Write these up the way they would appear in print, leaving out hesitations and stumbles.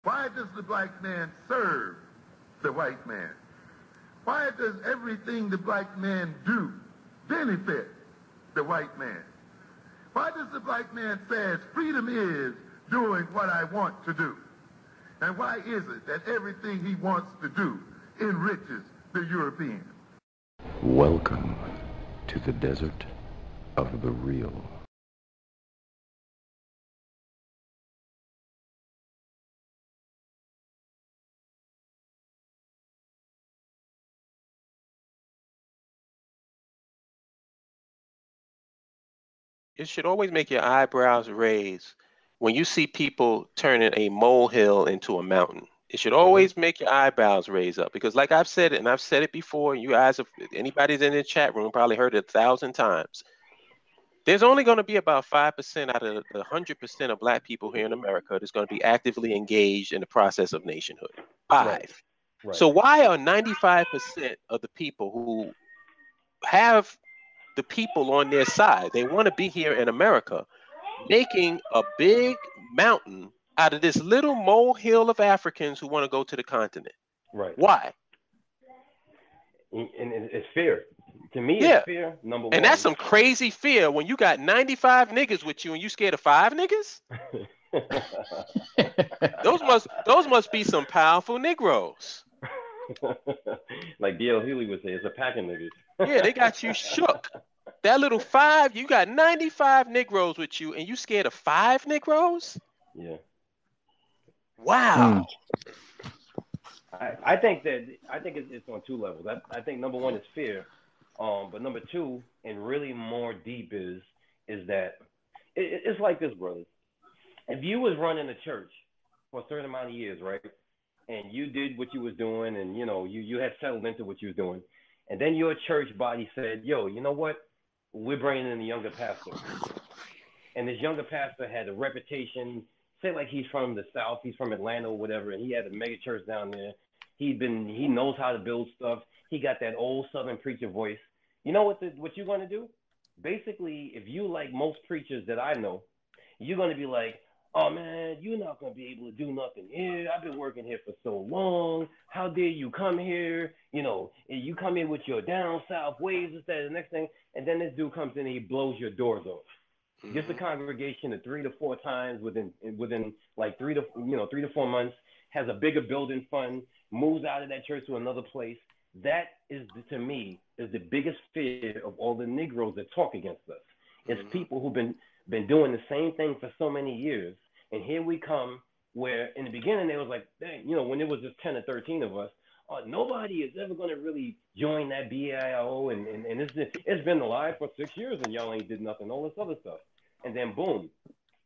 Why does the black man serve the white man? Why does everything the black man do benefit the white man? Why does the black man say freedom is doing what I want to do? And why is it that everything he wants to do enriches the European? Welcome to the desert of the real. It should always make your eyebrows raise when you see people turning a molehill into a mountain. It should always make your eyebrows raise up because, like I've said it, and I've said it before, you guys, if anybody's in the chat room, probably heard it 1,000 times. There's only going to be about 5% out of the 100% of black people here in America that's going to be actively engaged in the process of nationhood. 5. Right. So why are 95% of the people who have the people on their side, they want to be here in America, making a big mountain out of this little molehill of Africans who want to go to the continent? Right. Why? And it's fear. To me, it's fear, number one. And that's some crazy fear when you got 95 niggas with you and you scared of 5 niggas? those must be some powerful Negroes. Like D.L. Hughley would say, it's a pack of niggas. Yeah, they got you shook. That little 5, you got 95 Negroes with you, and you scared of 5 Negroes? Yeah. Wow. I think it's on two levels. I think number one is fear, but number two, and really more deep, is that it's like this, brothers. If you was running a church for a certain amount of years, right, and you did what you was doing, and you had settled into what you was doing, and then your church body said, yo, you know what? We're bringing in a younger pastor. And this younger pastor had a reputation, say like he's from the South, he's from Atlanta or whatever, and he had a mega church down there. He knows how to build stuff. He got that old Southern preacher voice. You know what you're going to do? Basically, if you like most preachers that I know, you're going to be like, oh, man, you're not going to be able to do nothing here. I've been working here for so long. How dare you come here? You come in with your down south ways, this, that, and the next thing. And then this dude comes in and he blows your doors off. Mm-hmm. Gets the congregation to 3 to 4 times within like 3 to 4 months, has a bigger building fund, moves out of that church to another place. That is, to me, is the biggest fear of all the Negroes that talk against us. It's people who've been doing the same thing for so many years. And here we come where in the beginning they was like, dang, when there was just 10 or 13 of us, nobody is ever going to really join that BAIO. And it's been alive for 6 years and y'all ain't did nothing, all this other stuff. And then boom,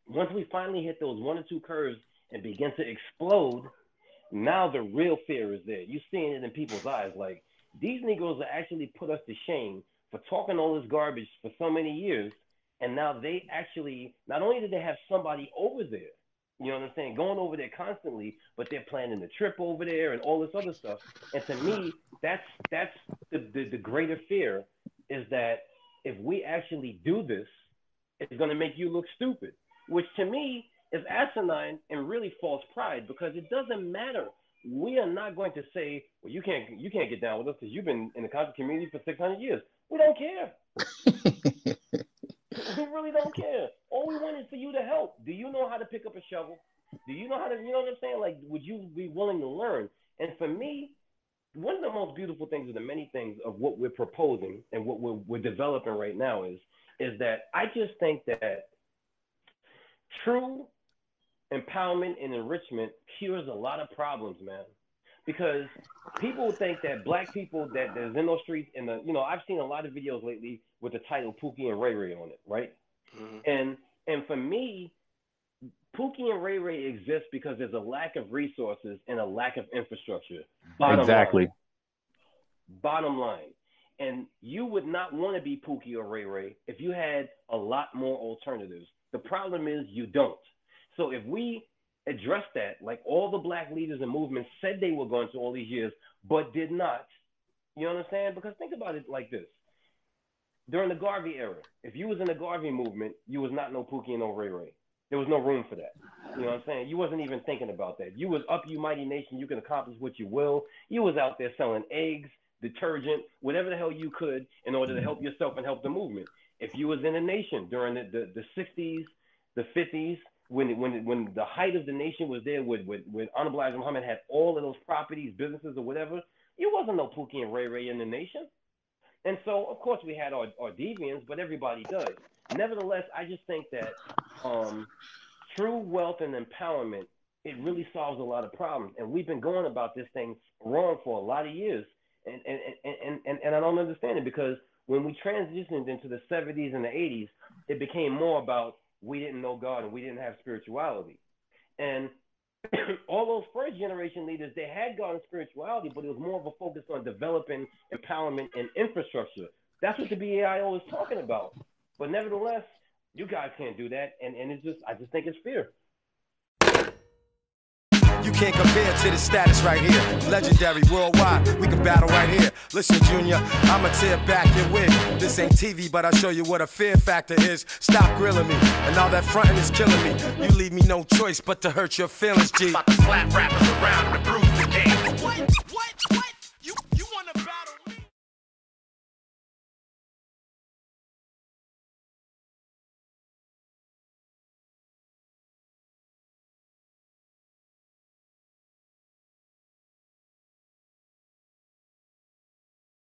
once we finally hit those 1 or 2 curves and begin to explode, now the real fear is there. You're seeing it in people's eyes. Like, these Negroes are actually put us to shame for talking all this garbage for so many years. And now they actually, not only do they have somebody over there, you know what I'm saying, going over there constantly, but they're planning the trip over there and all this other stuff. And to me, that's the greater fear, is that if we actually do this, it's going to make you look stupid, which to me is asinine and really false pride, because it doesn't matter. We are not going to say, well, you can't get down with us because you've been in the concert community for 600 years. We don't care. We really don't care. All we want is for you to help. Do you know how to pick up a shovel? Do you know how to, you know what I'm saying? Like, would you be willing to learn? And for me, one of the most beautiful things of the many things of what we're proposing and what we're developing right now is that I just think that true empowerment and enrichment cures a lot of problems, man. Because people think that black people that is in those streets, and I've seen a lot of videos lately with the title Pookie and Ray Ray on it, right? Mm-hmm. And for me, Pookie and Ray Ray exist because there's a lack of resources and a lack of infrastructure. Bottom line. And you would not want to be Pookie or Ray Ray if you had a lot more alternatives. The problem is you don't. So if we address that, like all the black leaders and movements said they were going to all these years, but did not, you understand? Because think about it like this. During the Garvey era, if you was in the Garvey movement, you was not no Pookie and no Ray Ray. There was no room for that. You know what I'm saying? You wasn't even thinking about that. You was up, you mighty nation. You can accomplish what you will. You was out there selling eggs, detergent, whatever the hell you could in order to help yourself and help the movement. If you was in a nation during the 60s, the 50s, when the height of the nation was there, with Honorable Elijah Muhammad had all of those properties, businesses, or whatever, you wasn't no Pookie and Ray Ray in the nation. And so, of course, we had our deviants, but everybody does. Nevertheless, I just think that true wealth and empowerment, it really solves a lot of problems. And we've been going about this thing wrong for a lot of years. And I don't understand it, because when we transitioned into the 70s and the 80s, it became more about we didn't know God and we didn't have spirituality. And all those first generation leaders, they had God and spirituality, but it was more of a focus on developing empowerment and infrastructure. That's what the BAIO is talking about. But nevertheless, you guys can't do that, and it's just, I just think it's fear. You can't compare to the status right here. Legendary worldwide, we can battle right here. Listen, Junior, I'ma tear back your wig. This ain't TV, but I'll show you what a fear factor is. Stop grilling me, and all that fronting is killing me. You leave me no choice but to hurt your feelings, G. About to slap rappers around and bruise the game.